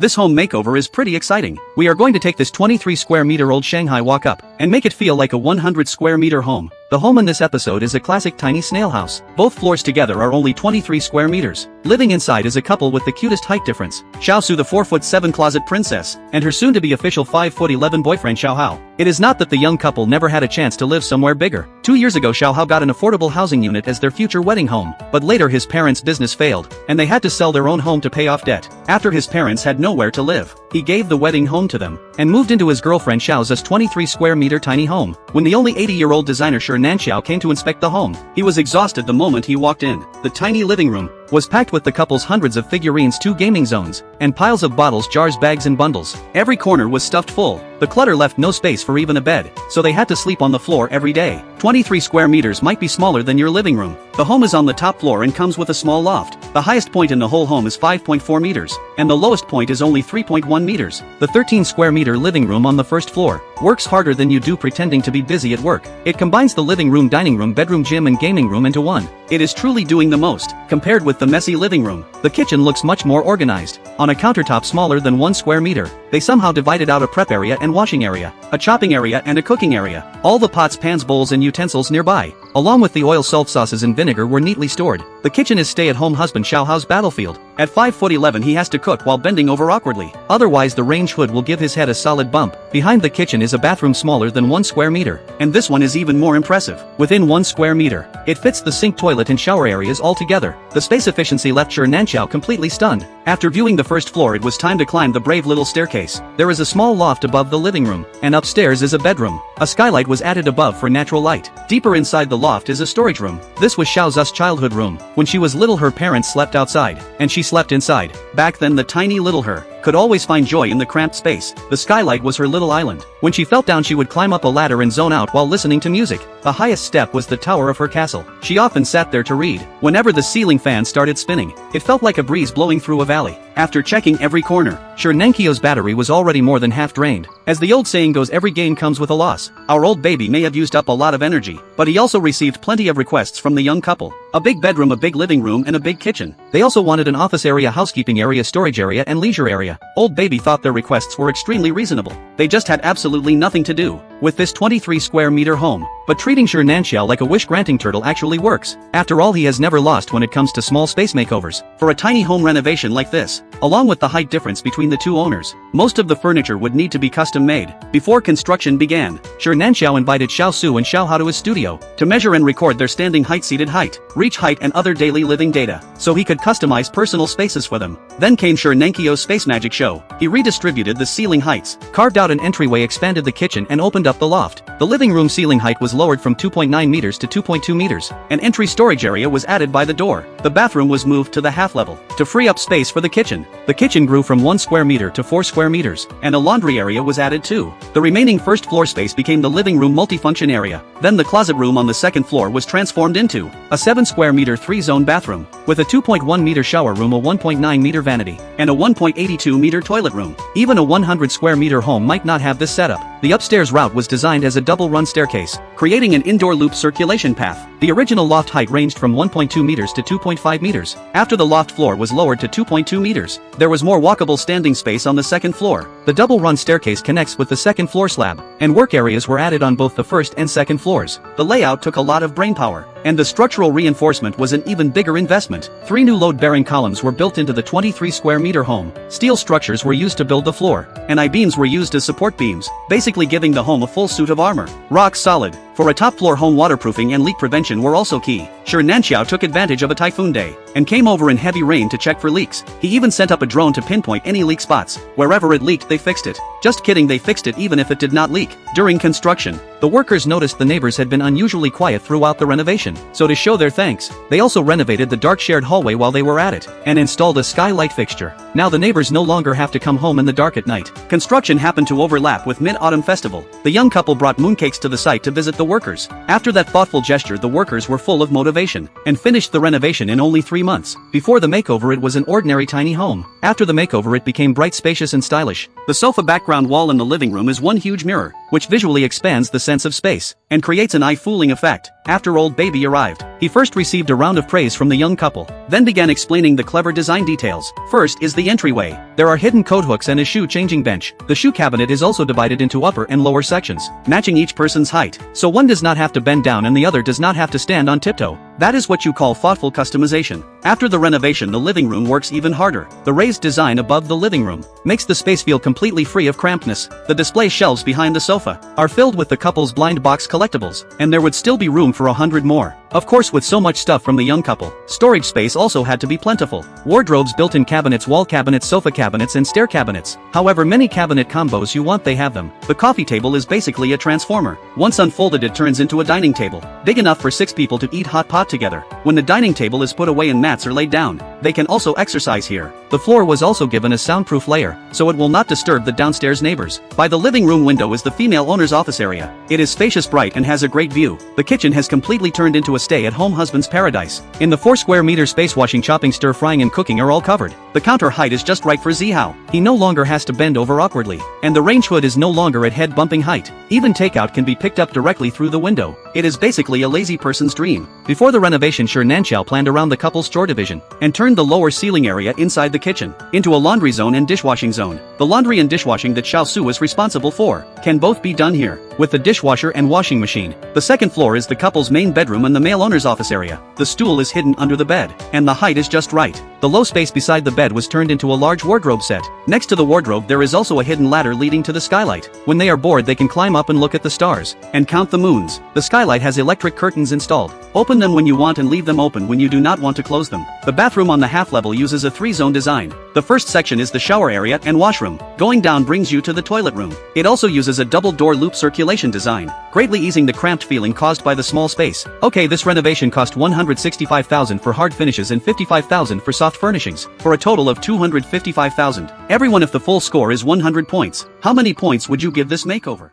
This home makeover is pretty exciting. We are going to take this 23 square meter old Shanghai walk-up and make it feel like a 100 square meter home. The home in this episode is a classic tiny snail house. Both floors together are only 23 square meters. Living inside is a couple with the cutest height difference. Xiaosu, the 4'7" closet princess, and her soon-to-be official 5'11" boyfriend Xiaohao. It is not that the young couple never had a chance to live somewhere bigger. 2 years ago Xiaohao got an affordable housing unit as their future wedding home, but later his parents' business failed, and they had to sell their own home to pay off debt. After his parents had nowhere to live, he gave the wedding home to them, and moved into his girlfriend Xiao's 23 square meter tiny home. When the only 80-year-old designer Shi Nanxiao came to inspect the home, he was exhausted the moment he walked in. The tiny living room was packed with the couple's hundreds of figurines, 2 gaming zones, and piles of bottles, jars, bags and bundles. Every corner was stuffed full. The clutter left no space for even a bed, so they had to sleep on the floor every day. 23 square meters might be smaller than your living room. The home is on the top floor and comes with a small loft. The highest point in the whole home is 5.4 meters, and the lowest point is only 3.1 meters. The 13 square meter living room on the first floor works harder than you do pretending to be busy at work. It combines the living room, dining room, bedroom, gym and gaming room into one. It is truly doing the most, compared with the messy living room. The kitchen looks much more organized. On a countertop smaller than 1 square meter, they somehow divided out a prep area and washing area, a chopping area and a cooking area. All the pots, pans, bowls and utensils nearby, along with the oil, salt, sauces and vinegar were neatly stored. The kitchen is stay-at-home husband Xiaohao's battlefield. At 5'11" he has to cook while bending over awkwardly, otherwise the range hood will give his head a solid bump. Behind the kitchen is a bathroom smaller than 1 square meter, and this one is even more impressive. Within 1 square meter, it fits the sink, toilet and shower areas all together. The space efficiency left Shi Nanxiao completely stunned. After viewing the first floor, it was time to climb the brave little staircase. There is a small loft above the living room, and upstairs is a bedroom. A skylight was added above for natural light. Deeper inside the loft is a storage room. This was Xiao's childhood room. When she was little, her parents slept outside, and she slept inside. Back then the tiny little her could always find joy in the cramped space. The skylight was her little island. When she felt down, she would climb up a ladder and zone out while listening to music. The highest step was the tower of her castle. She often sat there to read. Whenever the ceiling fan started spinning, it felt like a breeze blowing through a valley. After checking every corner, Shi Nanxiao's battery was already more than half drained. As the old saying goes, every gain comes with a loss. Our old baby may have used up a lot of energy, but he also received plenty of requests from the young couple. A big bedroom, a big living room and a big kitchen. They also wanted an office area, housekeeping area, storage area and leisure area. Old baby thought their requests were extremely reasonable. They just had absolutely nothing to do with this 23 square meter home. But treating Shi Nanxiao like a wish-granting turtle actually works. After all, he has never lost when it comes to small space makeovers. For a tiny home renovation like this, along with the height difference between the two owners, most of the furniture would need to be custom made. Before construction began, Shi Nanxiao invited Xiaosu and Xiaohao to his studio to measure and record their standing height, seated height, reach height and other daily living data, so he could customize personal spaces for them. Then came Shi Nanxiao's space magic show. He redistributed the ceiling heights, carved out an entryway, expanded the kitchen and opened up the loft. The living room ceiling height was lowered from 2.9 meters to 2.2 meters. An entry storage area was added by the door. The bathroom was moved to the half level to free up space for the kitchen. The kitchen grew from 1 square meter to 4 square meters, and a laundry area was added too. The remaining first floor space became the living room multifunction area. Then the closet room on the second floor was transformed into a 7 square meter 3-zone bathroom, with a 2.1 meter shower room, a 1.9 meter vanity, and a 1.82 meter toilet room. Even a 100 square meter home might not have this setup. The upstairs route was designed as a double-run staircase, creating an indoor loop circulation path. The original loft height ranged from 1.2 meters to 2.5 meters. After the loft floor was lowered to 2.2 meters, there was more walkable standing space on the second floor. The double-run staircase connects with the second floor slab, and work areas were added on both the first and second floors. The layout took a lot of brainpower, and the structural reinforcement was an even bigger investment. 3 new load-bearing columns were built into the 23 square meter home. Steel structures were used to build the floor, and I-beams were used as support beams, basically giving the home a full suit of armor. Rock solid. For a top-floor home, waterproofing and leak prevention were also key. Shi Nanxiao took advantage of a typhoon day and came over in heavy rain to check for leaks. He even sent up a drone to pinpoint any leak spots. Wherever it leaked, they fixed it. Just kidding, they fixed it even if it did not leak. During construction, the workers noticed the neighbors had been unusually quiet throughout the renovation, so to show their thanks, they also renovated the dark shared hallway while they were at it, and installed a skylight fixture. Now the neighbors no longer have to come home in the dark at night. Construction happened to overlap with Mid-Autumn Festival. The young couple brought mooncakes to the site to visit the workers. After that thoughtful gesture, the workers were full of motivation and finished the renovation in only 3 months. Before the makeover it was an ordinary tiny home. After the makeover it became bright, spacious and stylish. The sofa background wall in the living room is one huge mirror, which visually expands the sense of space and creates an eye-fooling effect. After old baby arrived, he first received a round of praise from the young couple, then began explaining the clever design details. First is the entryway. There are hidden coat hooks and a shoe changing bench. The shoe cabinet is also divided into upper and lower sections, matching each person's height, so one does not have to bend down and the other does not have to stand on tiptoe. That is what you call thoughtful customization. After the renovation, the living room works even harder. The raised design above the living room makes the space feel completely free of crampedness. The display shelves behind the sofa are filled with the couple's blind box collectibles, and there would still be room for 100 more. Of course, with so much stuff from the young couple, storage space also had to be plentiful. Wardrobes, built-in cabinets, wall cabinets, sofa cabinets and stair cabinets. However many cabinet combos you want, they have them. The coffee table is basically a transformer. Once unfolded it turns into a dining table, big enough for 6 people to eat hot pot together. When the dining table is put away and mats are laid down, they can also exercise here. The floor was also given a soundproof layer, so it will not disturb the downstairs neighbors. By the living room window is the female owner's office area. It is spacious, bright and has a great view. The kitchen has completely turned into a stay-at-home husband's paradise. In the 4 square meter space, washing, chopping, stir frying and cooking are all covered. The counter height is just right for Zihao. He no longer has to bend over awkwardly, and the range hood is no longer at head bumping height. Even takeout can be picked up directly through the window. It is basically a lazy person's dream. Before the renovation, Sure Nanchao planned around the couple's chore division and turned the lower ceiling area inside the kitchen into a laundry zone and dishwashing zone. The laundry and dishwashing that Xiao Su is responsible for can both be done here, with the dishwasher and washing machine. The second floor is the couple's main bedroom and the male owner's office area. The stool is hidden under the bed, and the height is just right. The low space beside the bed was turned into a large wardrobe set. Next to the wardrobe there is also a hidden ladder leading to the skylight. When they are bored they can climb up and look at the stars and count the moons. The skylight has electric curtains installed. Open them when you want and leave them open when you do not want to close them. The bathroom on the half level uses a 3-zone design. The first section is the shower area and washroom. Going down brings you to the toilet room. It also uses a double door loop circulation design, greatly easing the cramped feeling caused by the small space. Okay, this renovation cost 165,000 for hard finishes and 55,000 for soft furnishings, for a total of 255,000. Everyone, if the full score is 100 points, how many points would you give this makeover?